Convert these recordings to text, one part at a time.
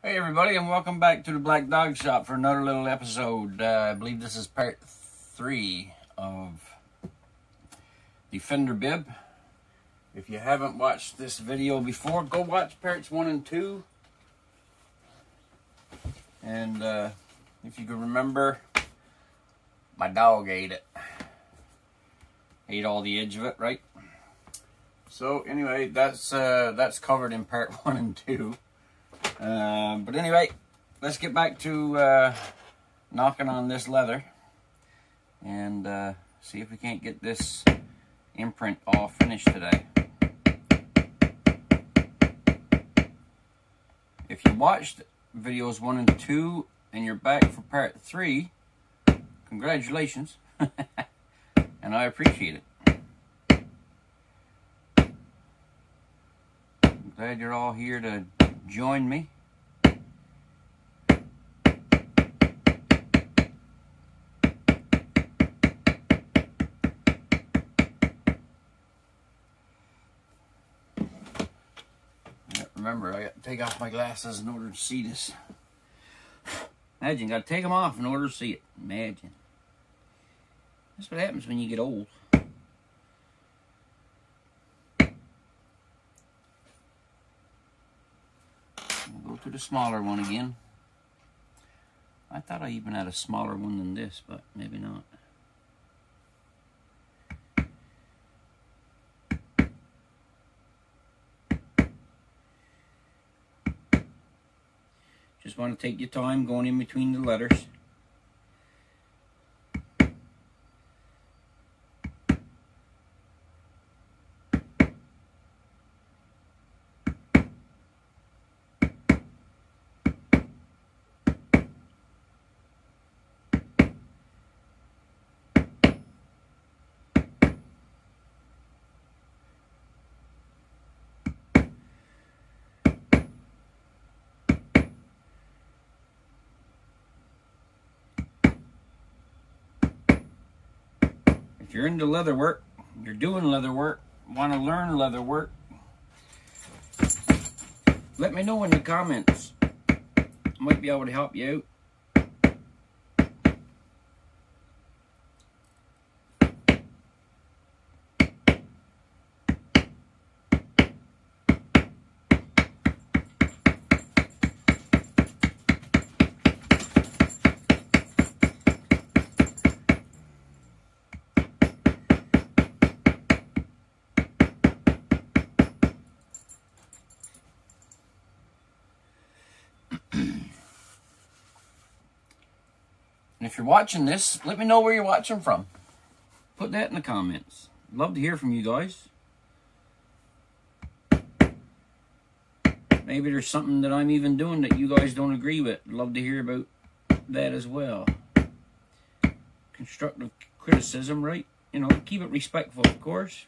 Hey everybody, and welcome back to the Black Dog Shop for another little episode. I believe this is part 3 of the Fender Bib. If you haven't watched this video before, go watch parts 1 and 2. And if you can remember, my dog ate it. Ate all the edge of it, right? So anyway, that's covered in part 1 and 2. But anyway, let's get back to knocking on this leather and see if we can't get this imprint all finished today. If you watched videos 1 and 2 and you're back for part 3, congratulations. And I appreciate it. I'm glad you're all here to join me. Remember, I got to take off my glasses in order to see this. Imagine, got to take them off in order to see it. Imagine. That's what happens when you get old. We'll go to the smaller one again. I thought I even had a smaller one than this, but maybe not. Just want to take your time going in between the letters. If you're into leather work, you're doing leather work, want to learn leather work, let me know in the comments. I might be able to help you out. And if you're watching this, let me know where you're watching from. Put that in the comments. I'd love to hear from you guys. Maybe there's something that I'm even doing that you guys don't agree with. I'd love to hear about that as well. Constructive criticism, right? You know, keep it respectful, of course.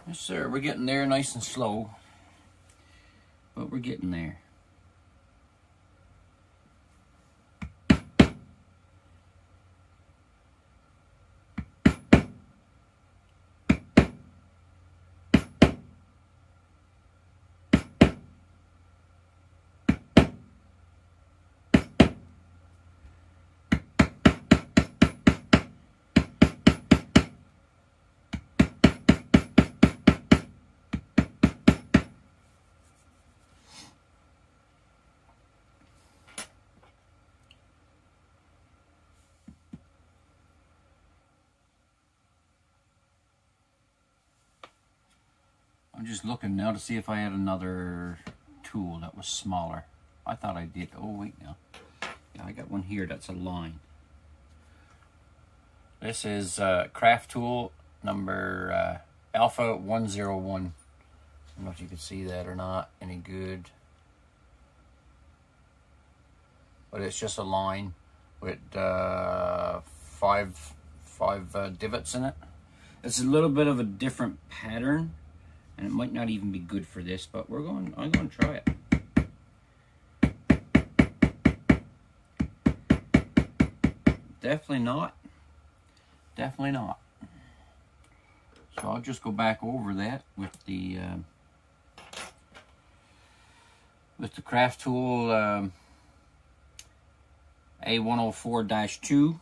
Yes, sir. We're getting there nice and slow, but we're getting there. I'm just looking now to see if I had another tool that was smaller. I thought I did. Oh, wait now. Yeah, I got one here that's a line. This is craft tool number Alpha 101. I don't know if you can see that or not. Any good. But it's just a line with five divots in it. It's a little bit of a different pattern, and it might not even be good for this, but I'm going to try it. Definitely not. Definitely not. So I'll just go back over that with the craft tool A104-2.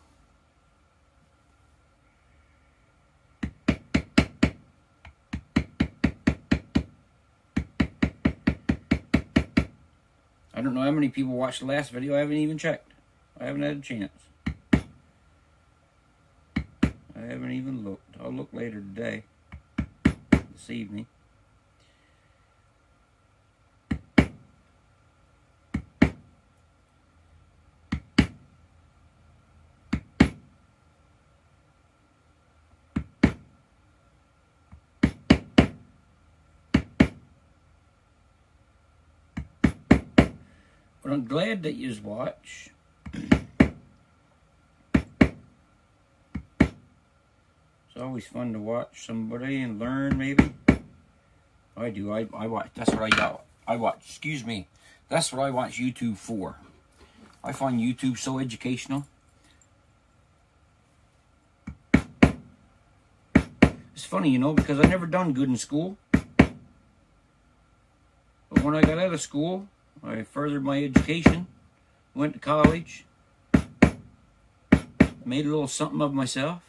I don't know how many people watched the last video. I haven't even checked. I haven't had a chance. I haven't even looked. I'll look later today. This evening. But I'm glad that you watch. It's always fun to watch somebody and learn, maybe. I do. I watch. That's what I watch. Excuse me. That's what I watch YouTube for. I find YouTube so educational. It's funny, you know, because I never done good in school. But when I got out of school, I furthered my education, went to college, made a little something of myself.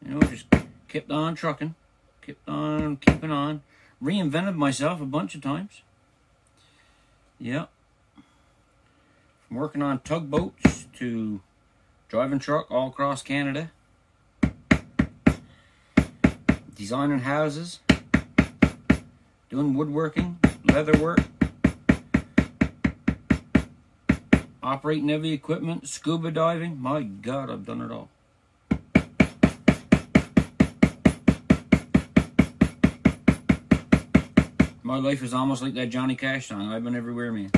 You know, just kept on trucking, kept on keeping on, reinvented myself a bunch of times. Yeah. From working on tugboats to driving truck all across Canada. Designing houses, doing woodworking, leather work, operating heavy equipment, scuba diving. My God, I've done it all. My life is almost like that Johnny Cash song. I've been everywhere, man.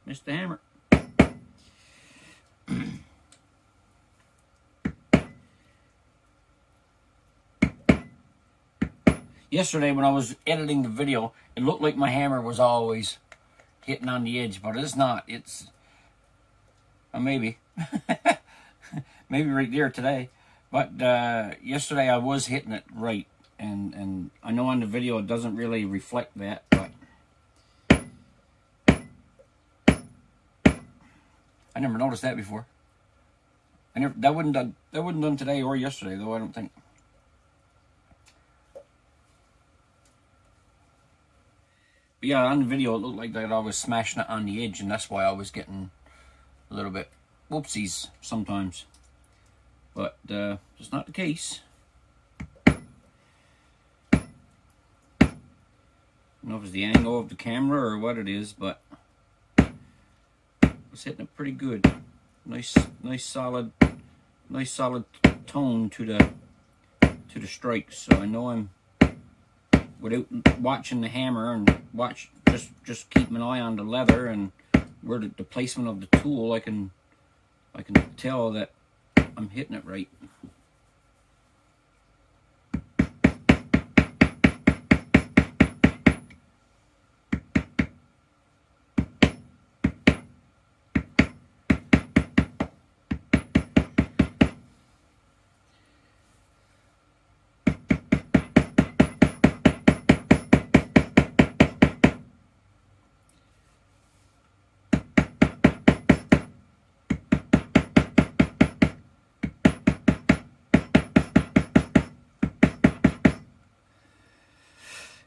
Missed the hammer. Yesterday when I was editing the video, it looked like my hammer was always hitting on the edge, but it's not. It's maybe. Maybe right there today. But yesterday I was hitting it right. And I know on the video it doesn't really reflect that, but I never noticed that before. That wasn't done today or yesterday, though, I don't think. But yeah, on the video it looked like that I was smashing it on the edge, and that's why I was getting a little bit whoopsies sometimes. But it's not the case. I don't know if it's the angle of the camera or what it is, but it's hitting it pretty good. Nice solid tone to the strikes. So I know I'm, without watching the hammer and just keeping an eye on the leather and where the placement of the tool, I can tell that I'm hitting it right.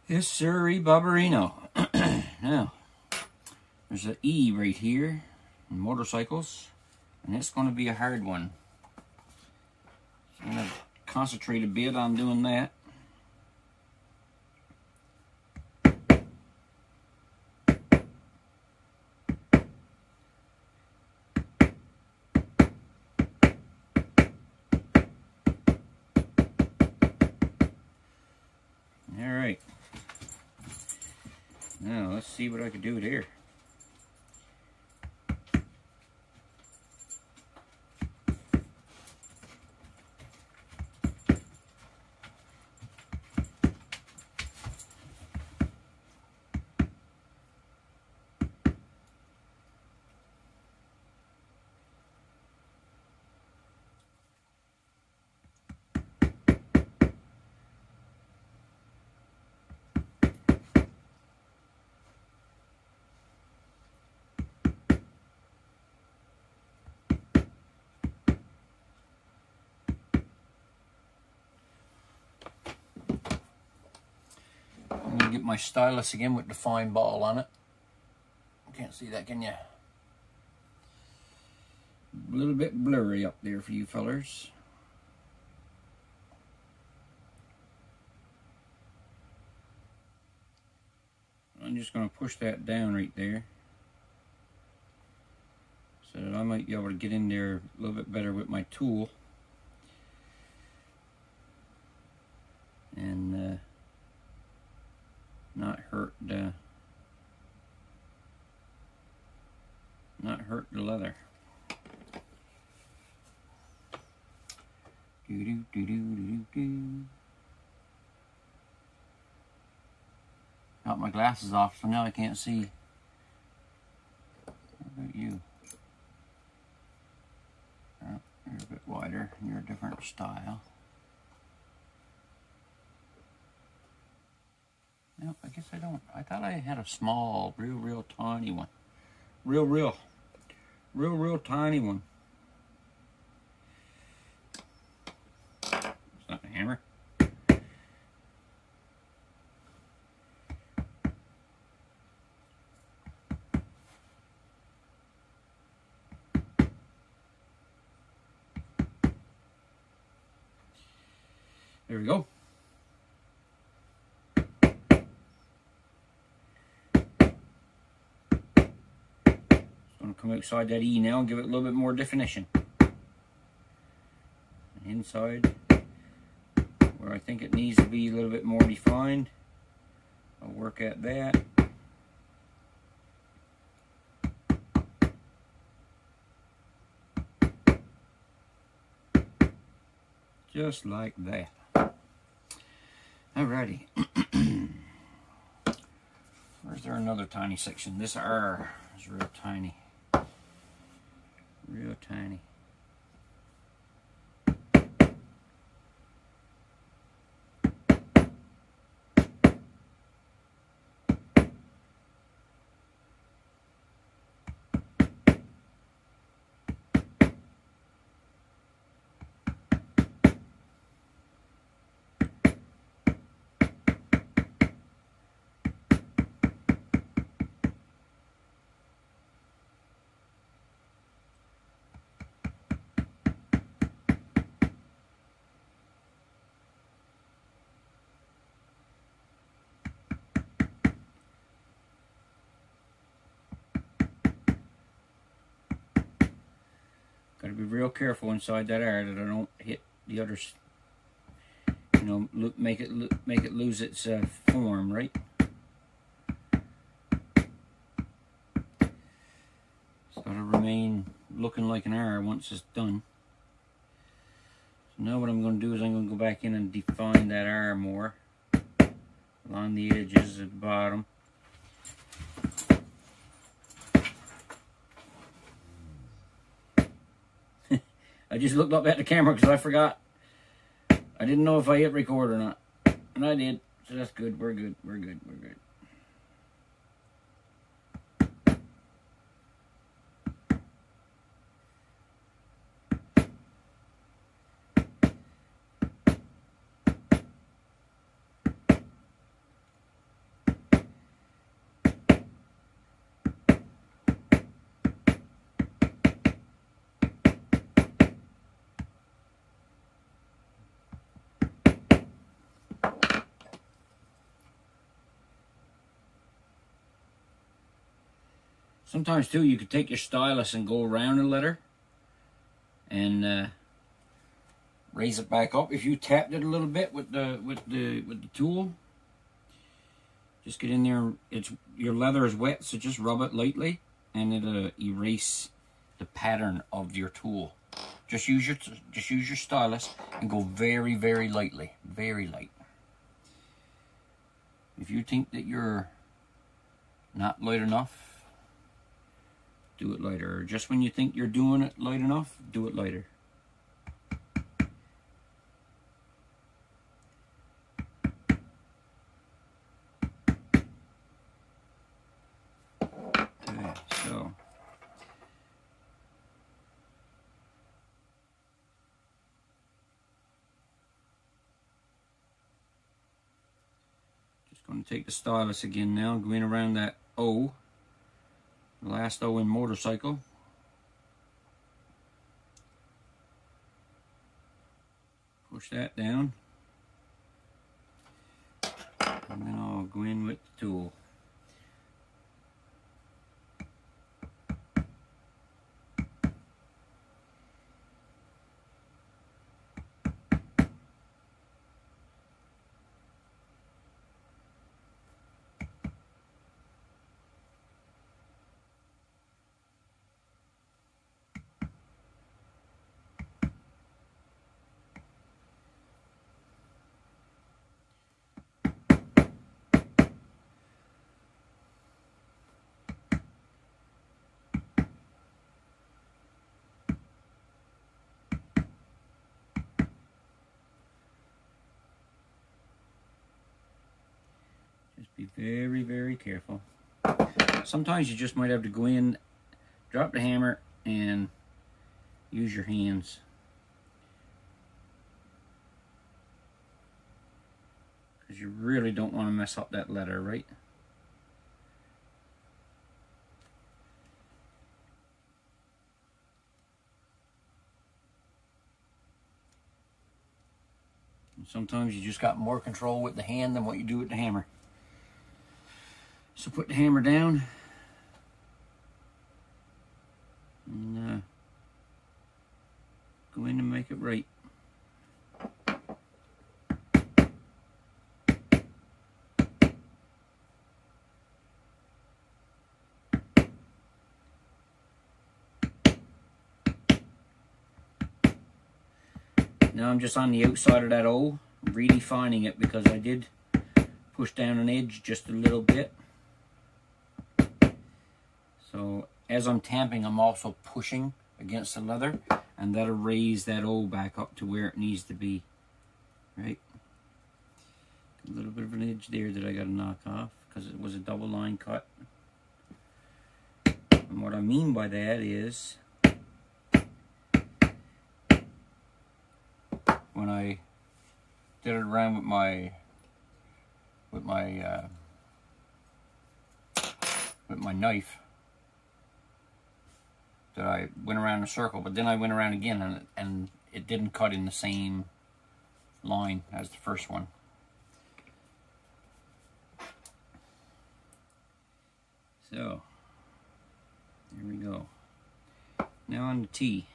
Yes, sirree, Barbarino. Now, there's an E right here in motorcycles, and it's going to be a hard one. So I'm going to concentrate a bit on doing that. All right. Now, let's see what I can do here. I'm going to get my stylus again with the fine ball on it. Can't see that, can you? A little bit blurry up there for you fellers. I'm just going to push that down right there so that I might be able to get in there a little bit better with my tool and not hurt the leather. Got my glasses off, so now I can't see. How about you? Oh, you're a bit wider. You're a different style. No, I guess I don't. I thought I had a small, real tiny one. Real tiny one. It's not a hammer. There we go. Come outside that E now and give it a little bit more definition. Inside, where I think it needs to be a little bit more defined, I'll work at that. Just like that. Alrighty. Where's there another tiny section? This R is real tiny. Real tiny. Got to be real careful inside that air that I don't hit the others. You know, make it lose its form, right? remain looking like an R once it's done. So now what I'm going to do is I'm going to go back in and define that R more along the edges at the bottom. I just looked up at the camera because I forgot. I didn't know if I hit record or not. And I did. So that's good. We're good. We're good. We're good. Sometimes too, you could take your stylus and go around the letter and raise it back up. If you tapped it a little bit with the tool, just get in there. Your leather is wet, so just rub it lightly, and it'll erase the pattern of your tool. Just use your stylus and go very, very lightly, very light. If you think that you're not light enough, do it lighter. Or just when you think you're doing it light enough, do it lighter. Okay, so just going to take the stylus again now, going around that O. The last O in motorcycle. Push that down. And then I'll go in with the tool. Be very, very careful. Sometimes you just might have to go in, drop the hammer, and use your hands. Because you really don't want to mess up that leather, right? And sometimes you just got more control with the hand than what you do with the hammer. So put the hammer down and go in and make it right. Now I'm just on the outside of that O, redefining it because I did push down an edge just a little bit. So as I'm tamping, I'm also pushing against the leather, and that'll raise that O back up to where it needs to be, right? A little bit of an edge there that I got to knock off because it was a double line cut. And what I mean by that is when I did it around with my knife, that I went around a circle, but then I went around again and it didn't cut in the same line as the first one. So, there we go. Now on the T.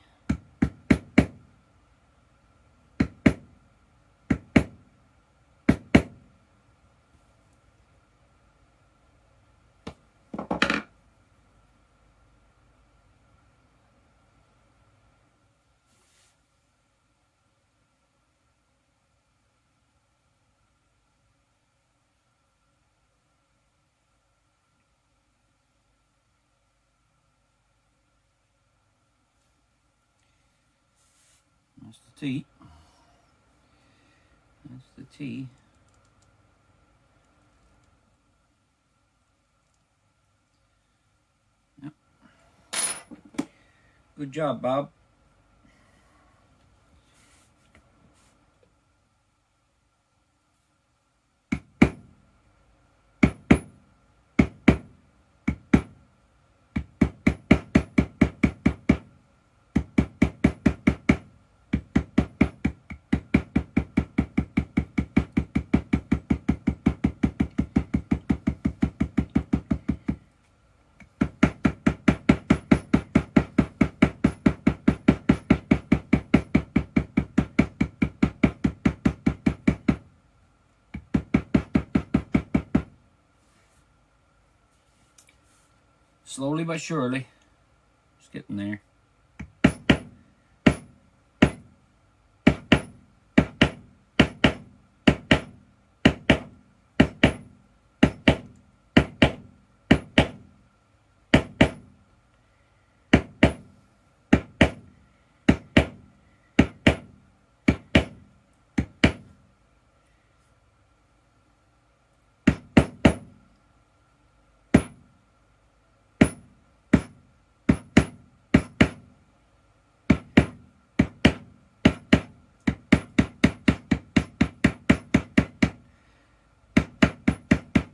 the T. That's the T. Yep. Good job, Bob. Slowly but surely, it's getting there.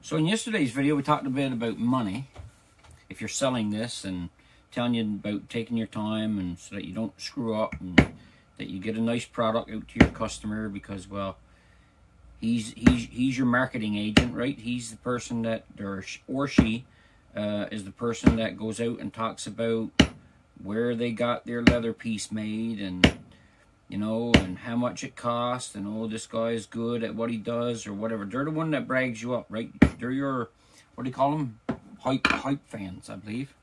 So in yesterday's video, we talked a bit about money. If you're selling this, and telling you about taking your time, and so that you don't screw up, and that you get a nice product out to your customer, because, well, he's your marketing agent, right? He's the person that, or she is the person that goes out and talks about where they got their leather piece made, and you know, and how much it costs, and oh, this guy is good at what he does, or whatever. They're the one that brags you up, right? They're your, what do you call them? Hype fans, I believe.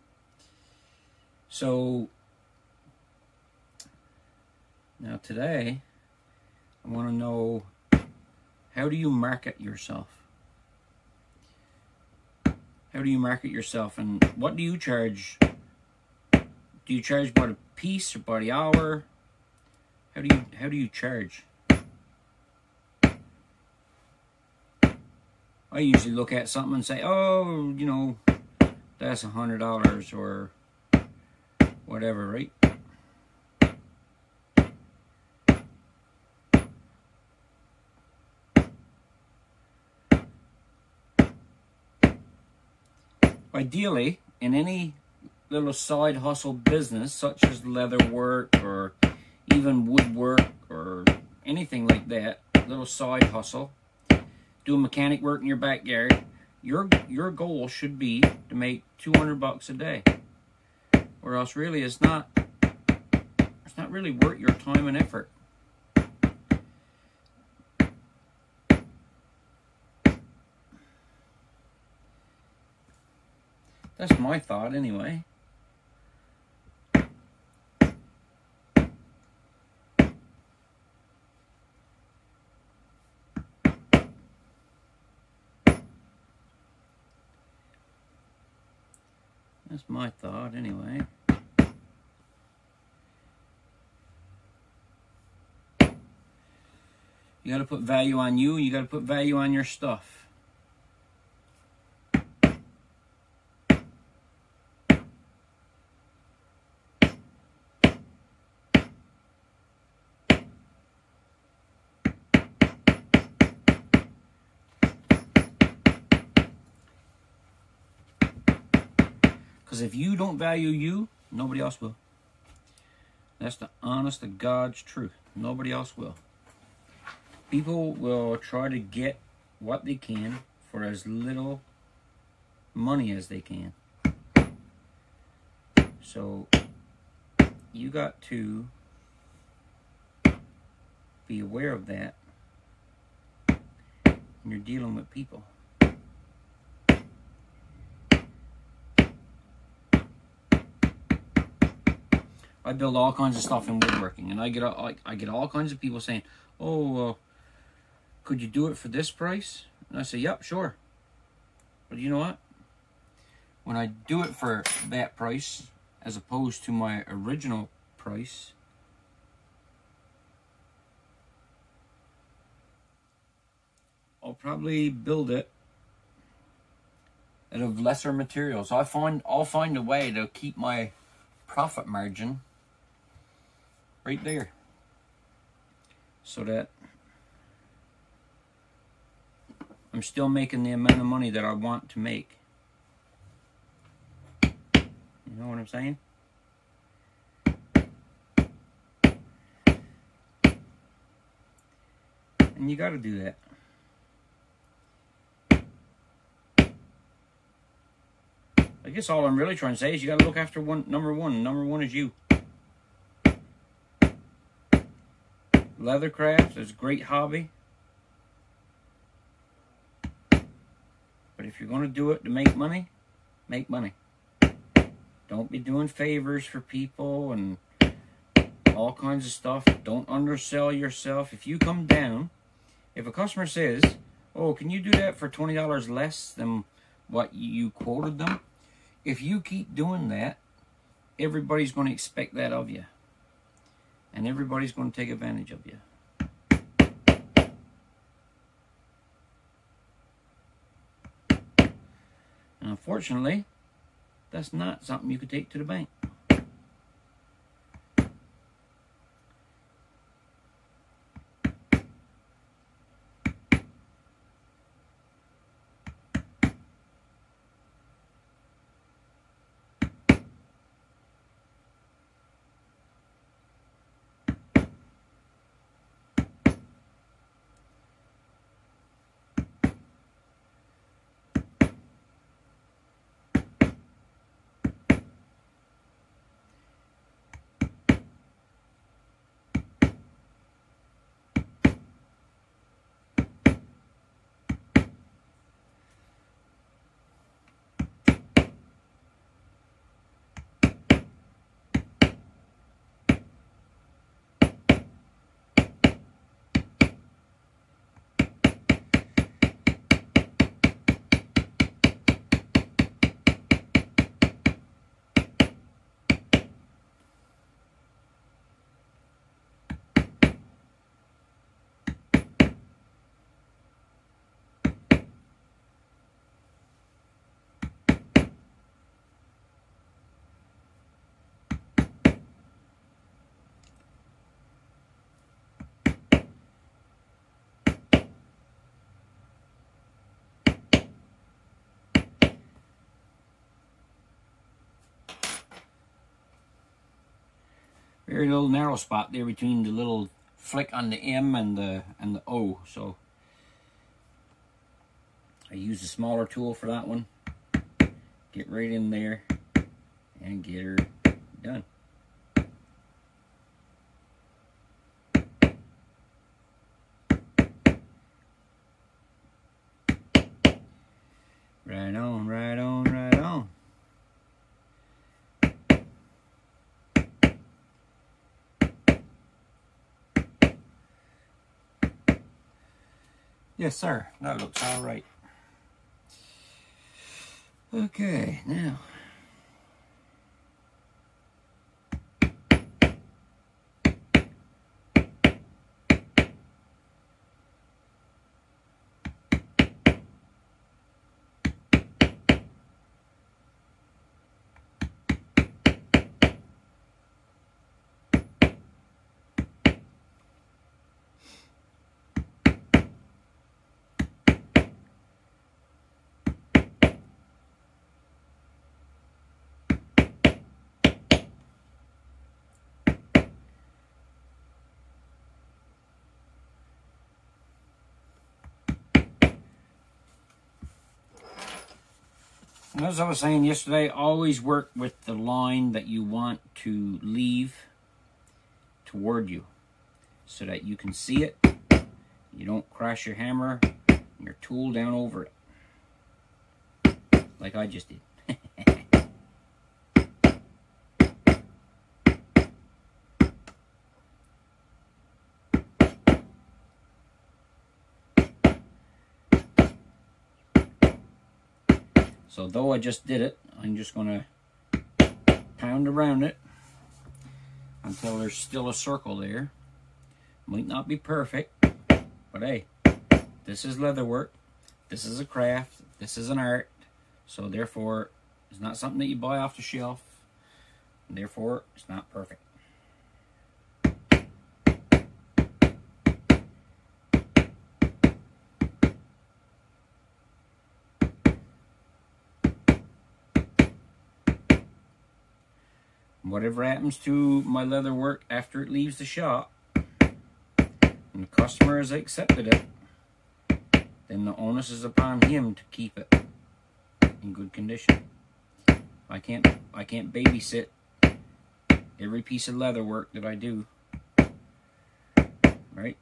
So now today, I want to know, how do you market yourself? How do you market yourself, and what do you charge? Do you charge by the piece or by the hour? How do you charge? I usually look at something and say, oh, you know, that's $100 or whatever, right? Ideally, in any little side hustle business, such as leather work or even woodwork or anything like that, little side hustle, doing mechanic work in your backyard, your goal should be to make $200 a day, or else really it's not really worth your time and effort. That's my thought anyway. That's my thought anyway. You got to put value on you. You got to put value on your stuff. Because if you don't value you, nobody else will. That's the honest to God's truth. Nobody else will. People will try to get what they can for as little money as they can. So you got to be aware of that when you're dealing with people. I build all kinds of stuff in woodworking, and I get all kinds of people saying, "Oh, could you do it for this price?" And I say, "Yep, sure." But you know what? When I do it for that price, as opposed to my original price, I'll probably build it out of lesser materials. I'll find a way to keep my profit margin right there, so that I'm still making the amount of money that I want to make. You know what I'm saying? And you got to do that. I guess all I'm really trying to say is you got to look after number one. Number one is you. Leathercraft is a great hobby. But if you're going to do it to make money, make money. Don't be doing favors for people and all kinds of stuff. Don't undersell yourself. If you come down, if a customer says, oh, can you do that for $20 less than what you quoted them? If you keep doing that, everybody's going to expect that of you. And everybody's going to take advantage of you. And unfortunately, that's not something you could take to the bank. Very little narrow spot there between the little flick on the M and the O. So I use a smaller tool for that one. Get right in there and get her done. Right on, right on, right on. Yes, sir. That looks all right. Okay, now. And as I was saying yesterday, always work with the line that you want to leave toward you so that you can see it. You don't crash your hammer and your tool down over it like I just did. So though I just did it, I'm just going to pound around it until there's still a circle there. Might not be perfect, but hey, this is leather work. This is a craft. This is an art. So therefore, it's not something that you buy off the shelf. And therefore, it's not perfect. Whatever happens to my leather work after it leaves the shop, and the customer has accepted it, then the onus is upon him to keep it in good condition. I can't babysit every piece of leather work that I do, right?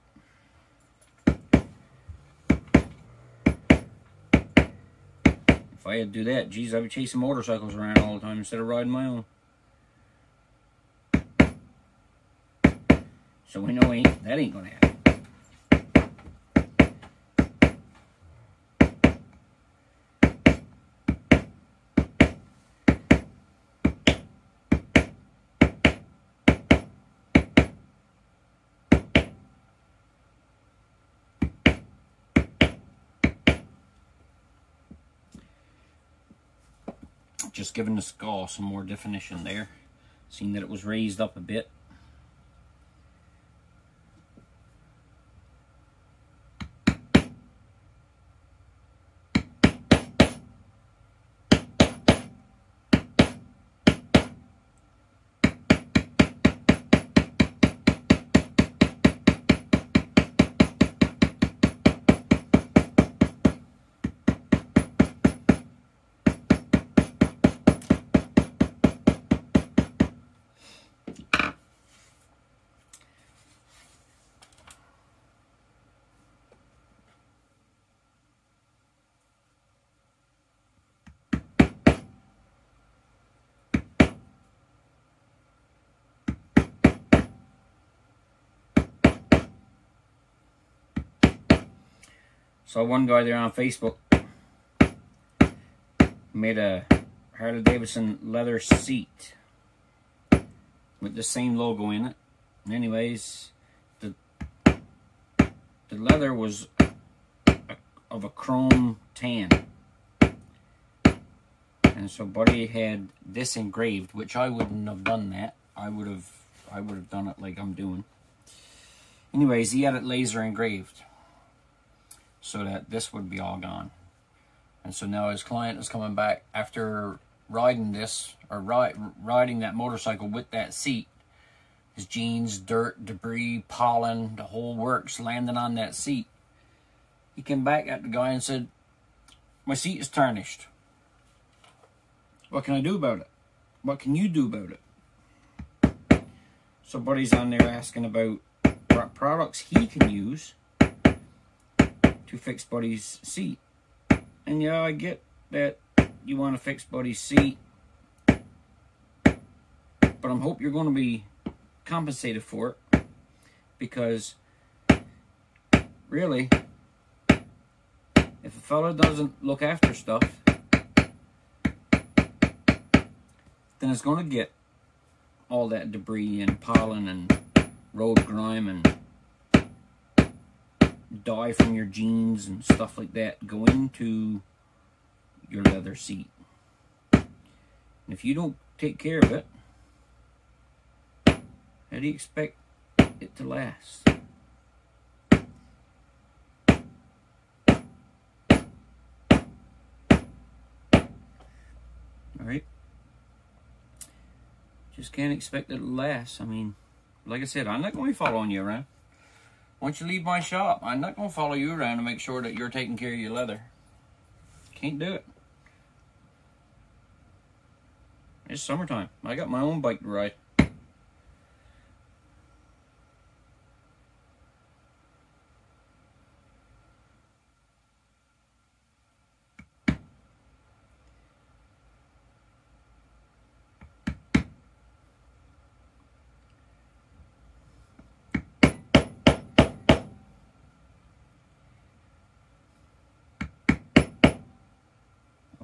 If I had to do that, geez, I'd be chasing motorcycles around all the time instead of riding my own. So we know that ain't gonna happen. Just giving the skull some more definition there. Seeing that it was raised up a bit. Saw one guy there on Facebook made a Harley Davidson leather seat with the same logo in it. And anyways, the leather was of a chrome tan, and so Buddy had this engraved, which I wouldn't have done that. I would have done it like I'm doing. Anyways, he had it laser engraved, so that this would be all gone. And so now his client is coming back after riding this, or riding that motorcycle with that seat. His jeans, dirt, debris, pollen, the whole works landing on that seat. He came back at the guy and said, "My seat is tarnished. What can I do about it? What can you do about it?" So Buddy's on there asking about what products he can use to fix Buddy's seat. And yeah, I get that you want to fix Buddy's seat, but I hope you're going to be compensated for it, because really, if a fella doesn't look after stuff, then it's going to get all that debris and pollen and road grime and dye from your jeans and stuff like that go into your leather seat. And if you don't take care of it, how do you expect it to last? Alright? Just can't expect it to last. I mean, like I said, I'm not going to be following you around. Once you leave my shop, I'm not going to follow you around to make sure that you're taking care of your leather. Can't do it. It's summertime. I got my own bike to ride.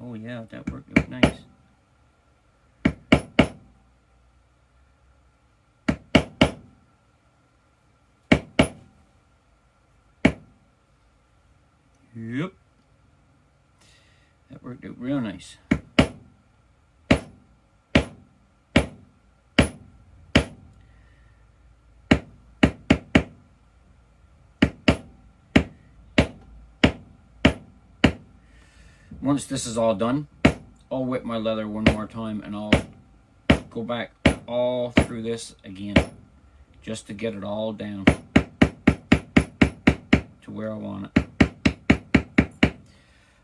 Oh yeah, that worked out nice. Yep. That worked out real nice. Once this is all done, I'll whip my leather one more time and I'll go back all through this again just to get it all down to where I want it.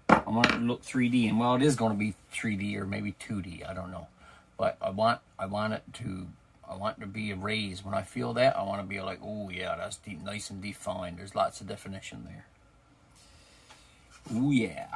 I want it to look 3D, and well, it is going to be 3D or maybe 2D, I don't know. But I want it to be a raise. When I feel that, I want to be like, oh yeah, that's deep, nice and defined. There's lots of definition there. Oh yeah.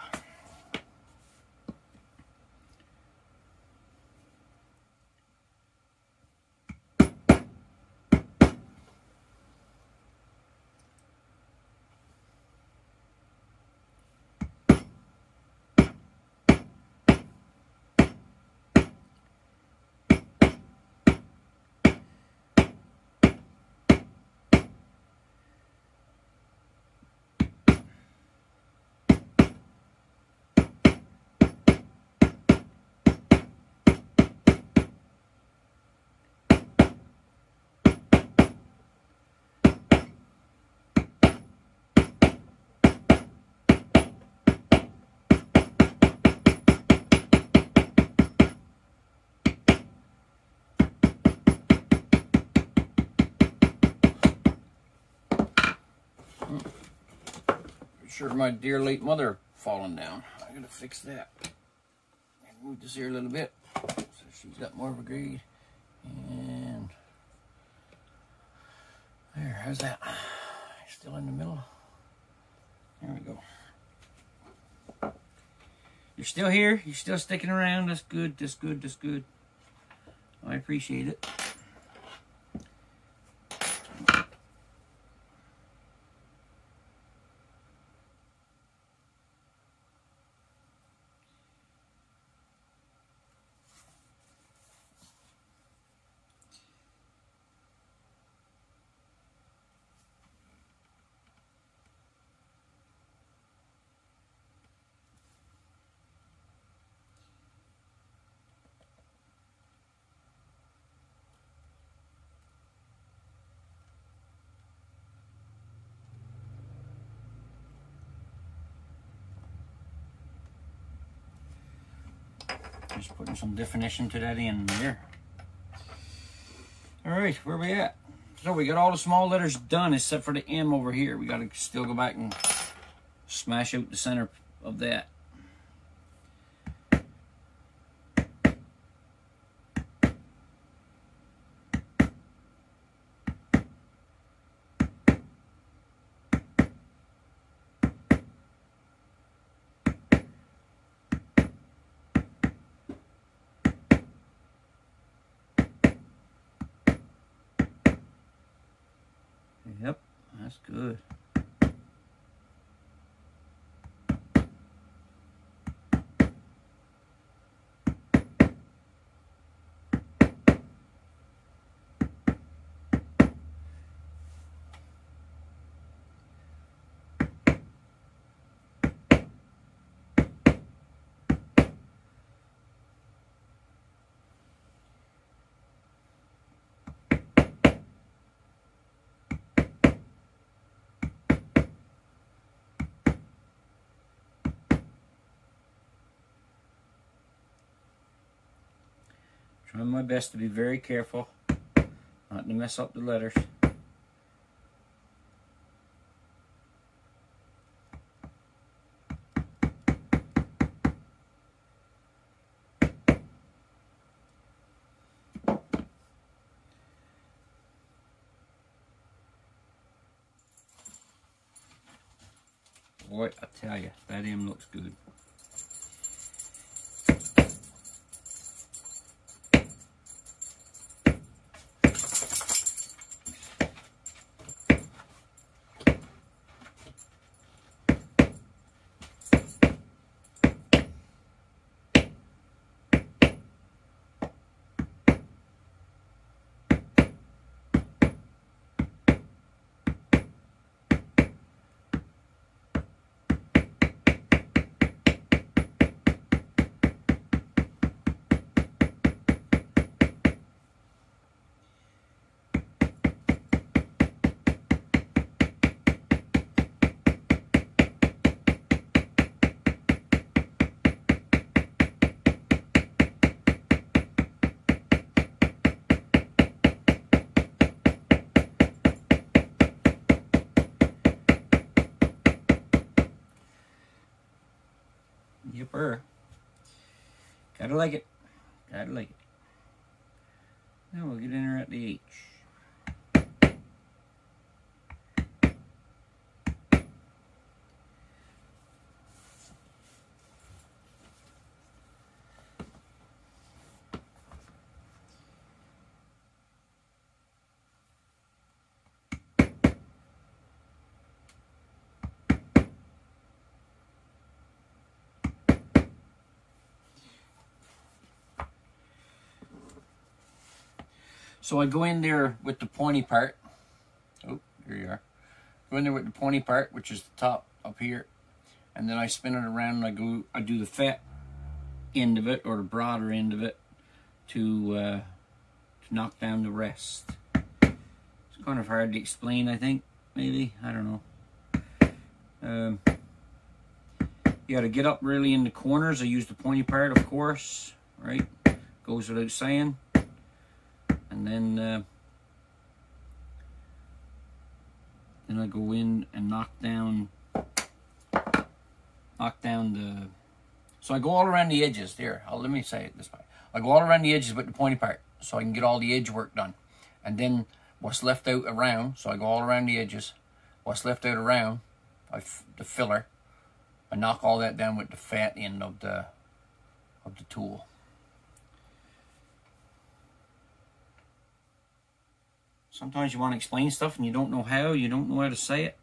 Sure, my dear late mother falling down. I gotta fix that. Move this here a little bit so she's got more of a grade. And there, how's that? Still in the middle. There we go. You're still here. You're still sticking around. That's good. That's good. That's good. I appreciate it. Just putting some definition to that end there. All right, where we at? So we got all the small letters done except for the M over here. We got to still go back and smash out the center of that. Yep, that's good. Trying my best to be very careful, not to mess up the letters. Boy, I tell you, that M looks good. Yipper. Gotta like it. Gotta like it. Now we'll get in her at the H. So I go in there with the pointy part. Oh, here you are. Go in there with the pointy part, which is the top up here. And then I spin it around and I do the fat end of it, or the broader end of it, to knock down the rest. It's kind of hard to explain, I think, maybe. I don't know. You got to get up really in the corners. I use the pointy part, of course, right? Goes without saying. And then I go in and knock down the. So I go all around the edges. Here, let me say it this way. I go all around the edges with the pointy part, so I can get all the edge work done. And then what's left out around, so I go all around the edges. What's left out around, the filler, I knock all that down with the fat end of the tool. Sometimes you want to explain stuff and you don't know how to say it.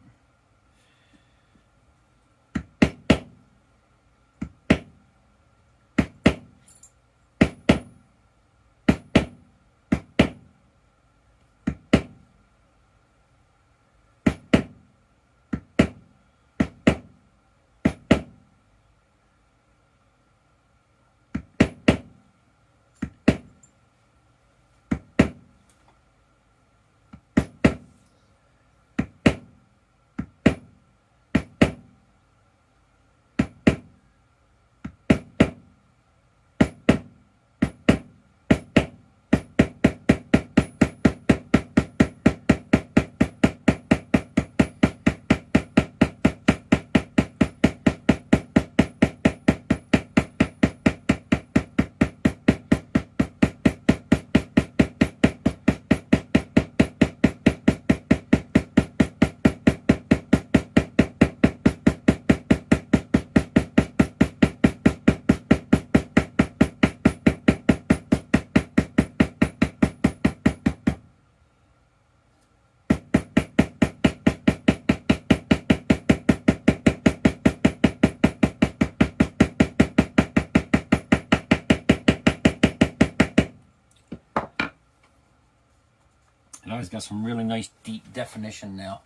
Now it's got some really nice deep definition now.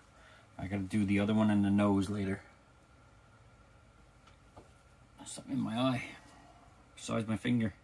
I gotta do the other one in the nose later. There's something in my eye, besides my finger.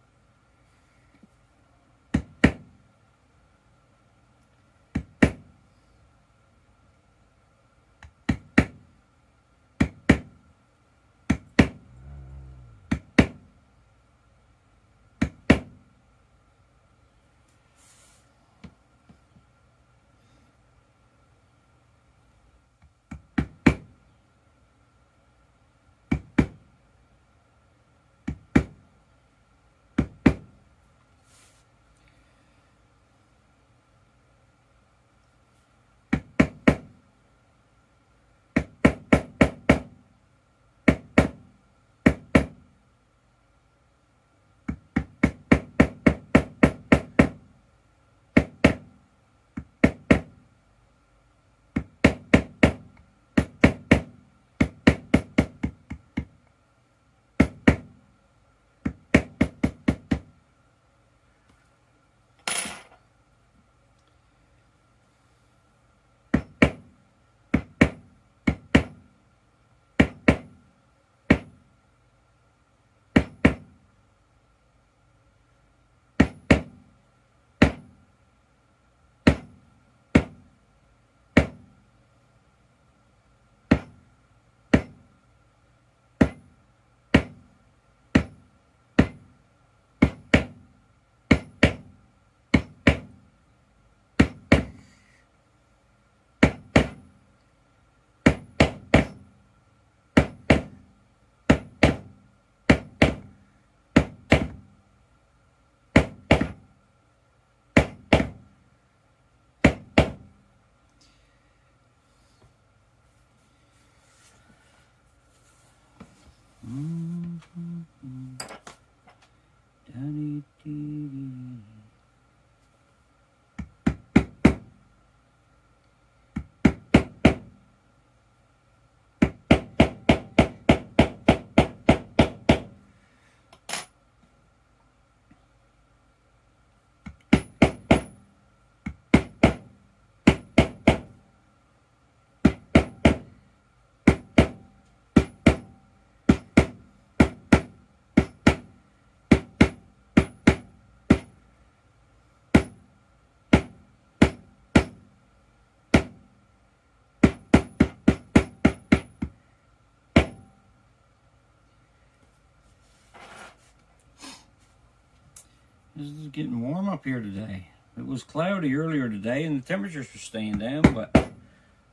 It's getting warm up here today. It was cloudy earlier today and the temperatures were staying down, but it's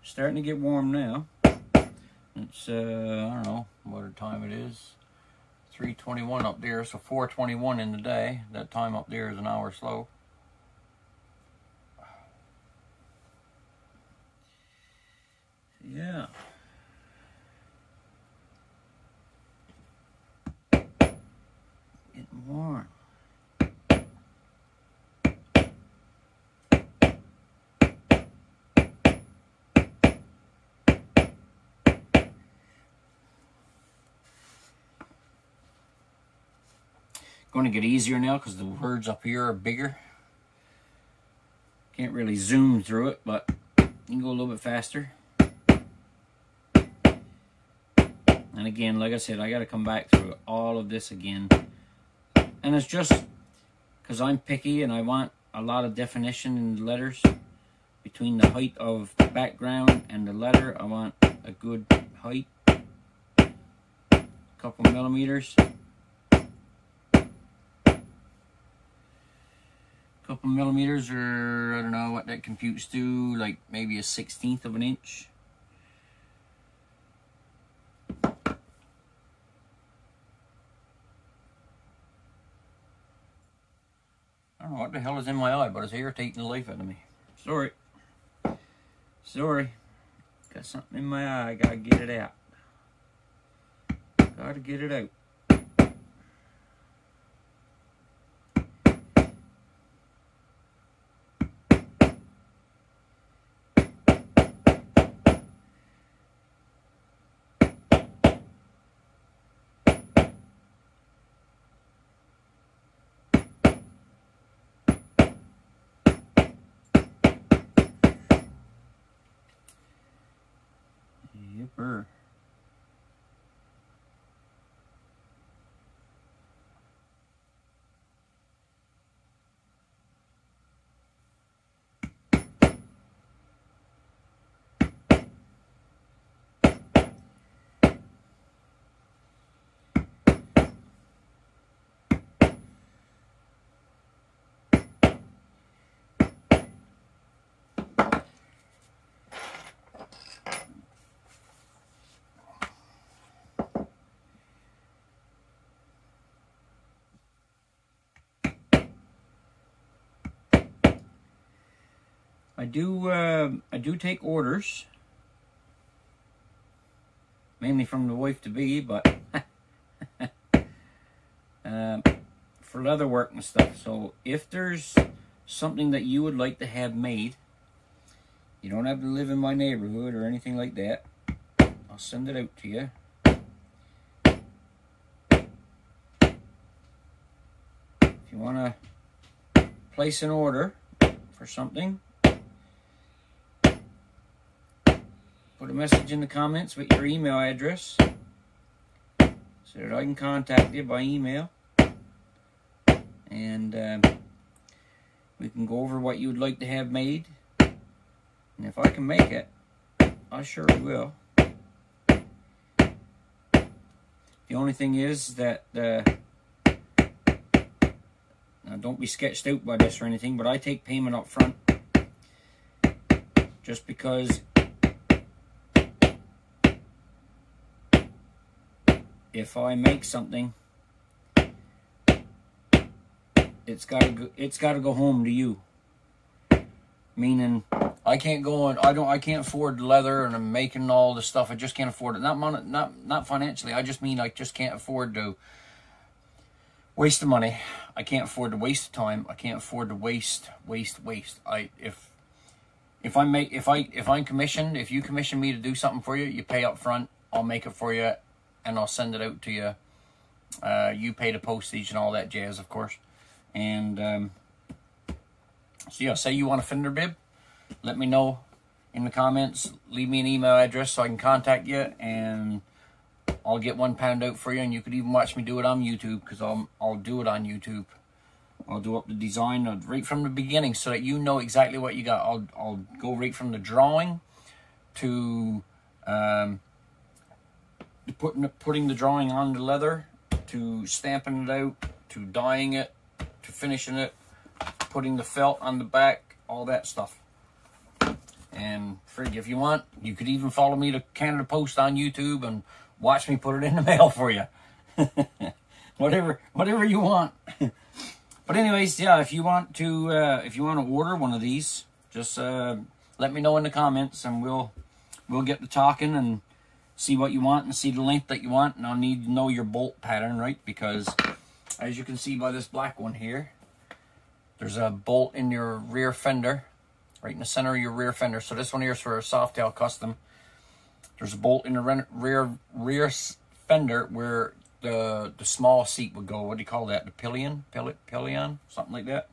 starting to get warm now. It's, I don't know what time it is. 3:21 up there, so 4:21 in the day. That time up there is an hour slow. Yeah. Getting warm. Going to get easier now because the words up here are bigger. Can't really zoom through it, but you can go a little bit faster. And again, like I said, I got to come back through all of this again. And it's just because I'm picky and I want a lot of definition in the letters. Between the height of the background and the letter, I want a good height. A couple millimeters. Couple millimeters, or I don't know what that computes to, like maybe a 1/16 of an inch. I don't know what the hell is in my eye, but it's irritating the life out of me. Sorry. Got something in my eye, I gotta get it out. Gotta get it out. Yipper. I do take orders, mainly from the wife-to-be, but for leather work and stuff. So if there's something that you would like to have made, you don't have to live in my neighborhood or anything like that. I'll send it out to you. If you want to place an order for something, put a message in the comments with your email address so that I can contact you by email, and we can go over what you would like to have made, and if I can make it, I surely will. The only thing is that now don't be sketched out by this or anything, but I take payment up front just because if I make something, it's gotta go home to you. Meaning, I can't go and I can't afford leather, and I'm making all this stuff. I just can't afford it. Not financially. I just mean I just can't afford to waste the money. I can't afford to waste the time. I can't afford to waste. If I'm commissioned, if you commission me to do something for you, you pay up front. I'll make it for you, and I'll send it out to you. You pay the postage and all that jazz, of course. And so yeah, say you want a fender bib, let me know in the comments. Leave me an email address so I can contact you, and I'll get one pound out for you. And you could even watch me do it on YouTube, because I'll do it on YouTube. I'll do up the design right from the beginning so that you know exactly what you got. I'll go right from the drawing to putting the drawing on the leather, to stamping it out, to dyeing it, to finishing it, putting the felt on the back, all that stuff. And frig, if you want, you could even follow me to Canada Post on YouTube and watch me put it in the mail for you. whatever you want. But anyways, yeah, if you want to order one of these, just let me know in the comments, and we'll get to talking and see what you want and see the length that you want. And I'll need to know your bolt pattern, right? Because as you can see by this black one here, there's a bolt in your rear fender, right in the center of your rear fender. So this one here is for a Softail Custom. There's a bolt in the rear fender where the small seat would go. What do you call that? The pillion, something like that.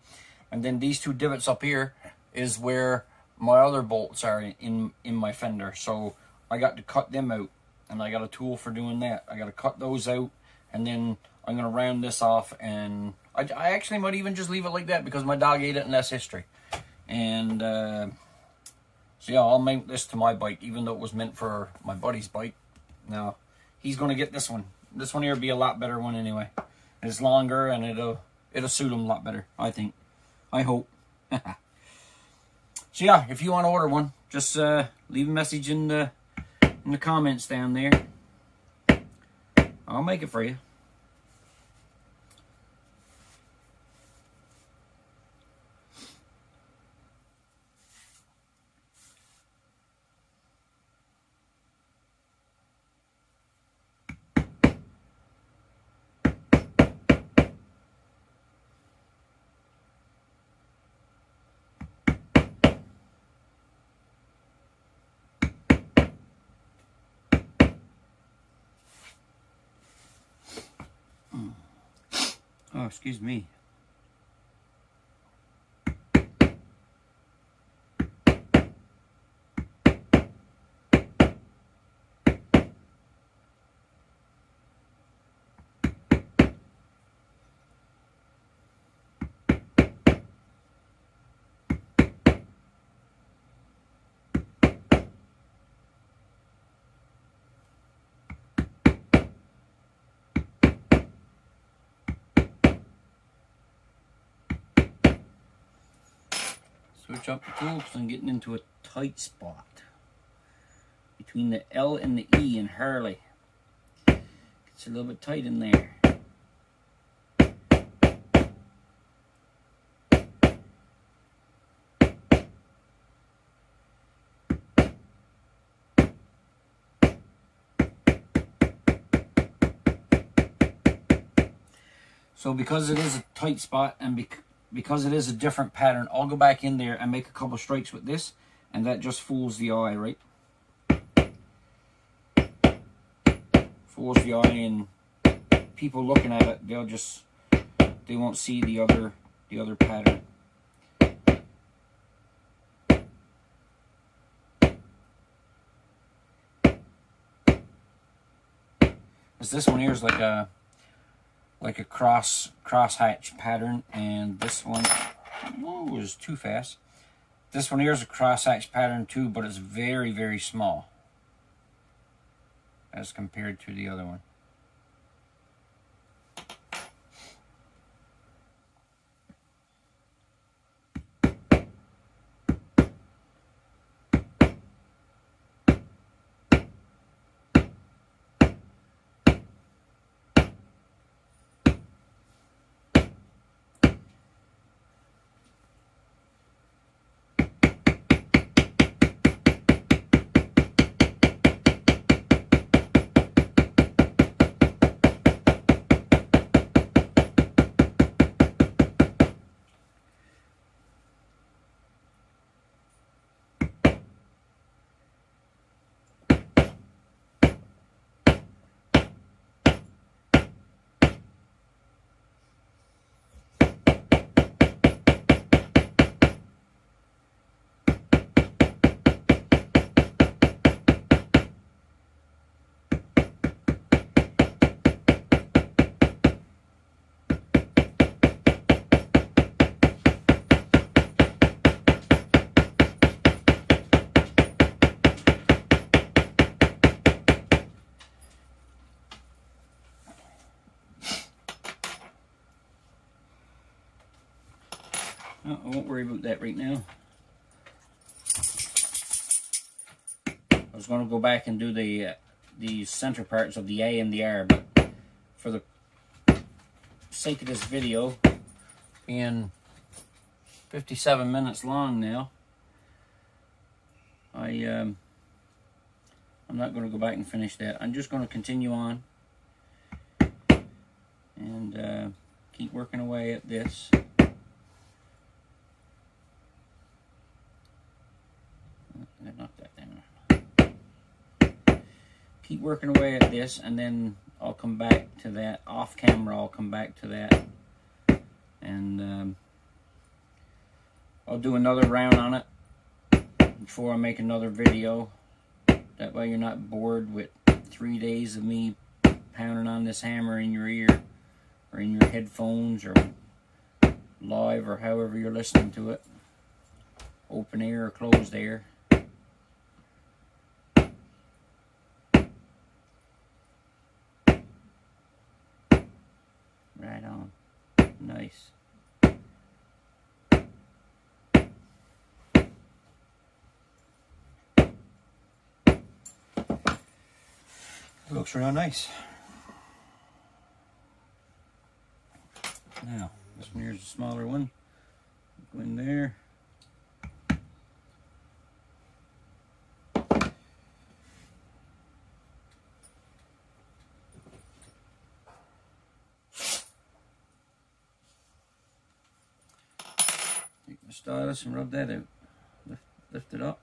And then these two divots up here is where my other bolts are in my fender. So I got to cut them out, and I got a tool for doing that. I got to cut those out, and then I'm going to round this off, and I actually might even just leave it like that, because my dog ate it and that's history. And so yeah, I'll mount this to my bike, even though it was meant for my buddy's bike. Now he's going to get this one. This one here will be a lot better one anyway. It's longer, and it'll suit him a lot better, I think. I hope. So yeah, if you want to order one, just leave a message in the comments down there. I'll make it for you. Oh, excuse me. Switch up the tool because I'm getting into a tight spot between the L and the E in Harley. It's a little bit tight in there. So because it is a tight spot, and because it is a different pattern, I'll go back in there and make a couple strikes with this, and that just fools the eye, right? Fools the eye, and people looking at it, they won't see the other pattern. As this one here is like a cross hatch pattern, and this one, whoa, is too fast. This one here is a cross hatch pattern too, but it's very, very small as compared to the other one. Oh, I won't worry about that right now. I was going to go back and do the center parts of the A and the R, but for the sake of this video, being 57 minutes long now, I'm not going to go back and finish that. I'm just going to continue on and keep working away at this. Knock that down. Keep working away at this, and then I'll come back to that off camera. I'll come back to that, and I'll do another round on it before I make another video. That way you're not bored with 3 days of me pounding on this hammer in your ear or in your headphones or live or however you're listening to it, open air or closed air. Right on. Nice. Looks real nice. Now, this one here's a smaller one. Go in there. Take the stylus and rub that out. Lift it up.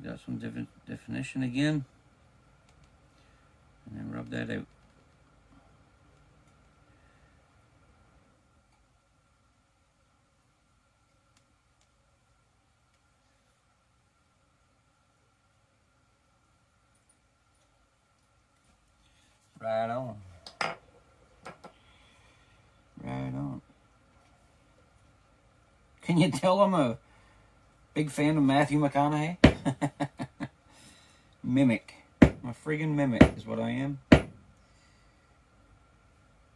Got some definition again, and then rub that out. Right on. Right on. Can you tell I'm a big fan of Matthew McConaughey? Mimic. I'm a friggin' mimic is what I am.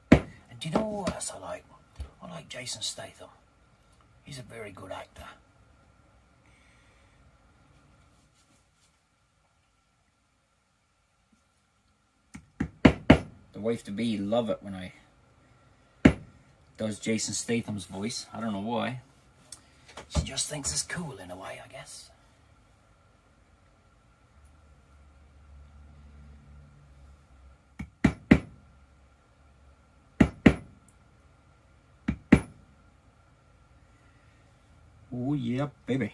And do you know what else I like? I like Jason Statham. He's a very good actor. The wife-to-be love it when I does Jason Statham's voice. I don't know why. She just thinks it's cool in a way, I guess. Oh yeah, baby.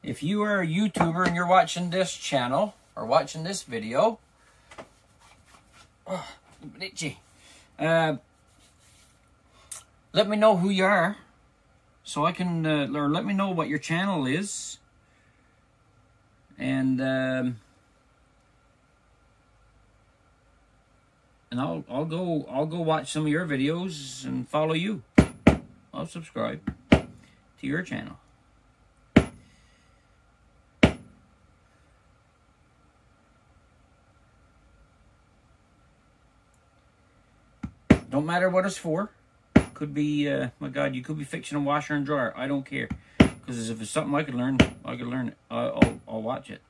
If you are a YouTuber and you're watching this channel or watching this video, oh, itchy. Let me know who you are, so I can, or let me know what your channel is, and I'll go watch some of your videos and follow you. I'll subscribe to your channel. Don't matter what it's for. Could be, my God, you could be fixing a washer and dryer. I don't care, because if it's something I could learn, it. I'll watch it.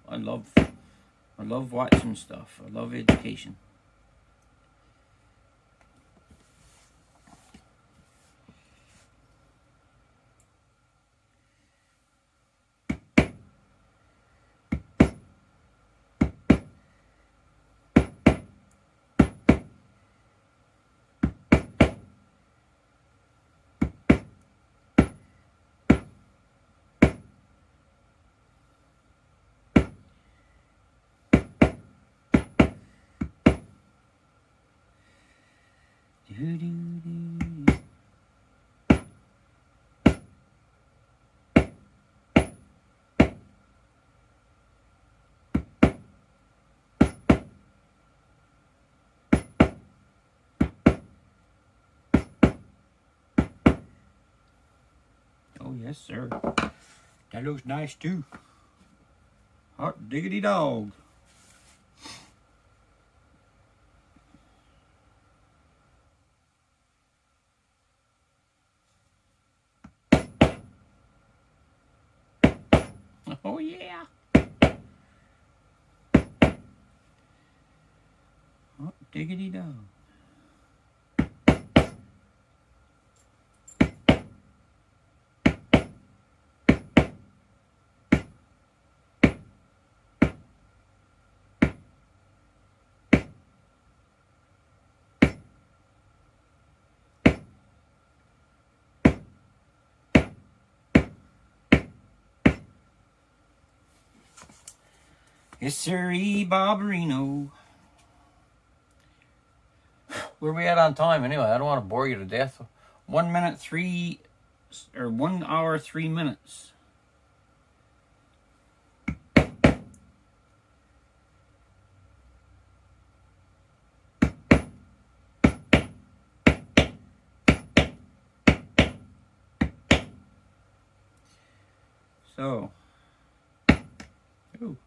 I love watching stuff. I love education. yes, sir. That looks nice, too. Hot diggity dog. Oh, yeah. Hot diggity dog. Yes, sirree, Barbarino. Where are we at on time anyway? I don't want to bore you to death. 1 minute 3 or 1 hour 3 minutes. So, ooh.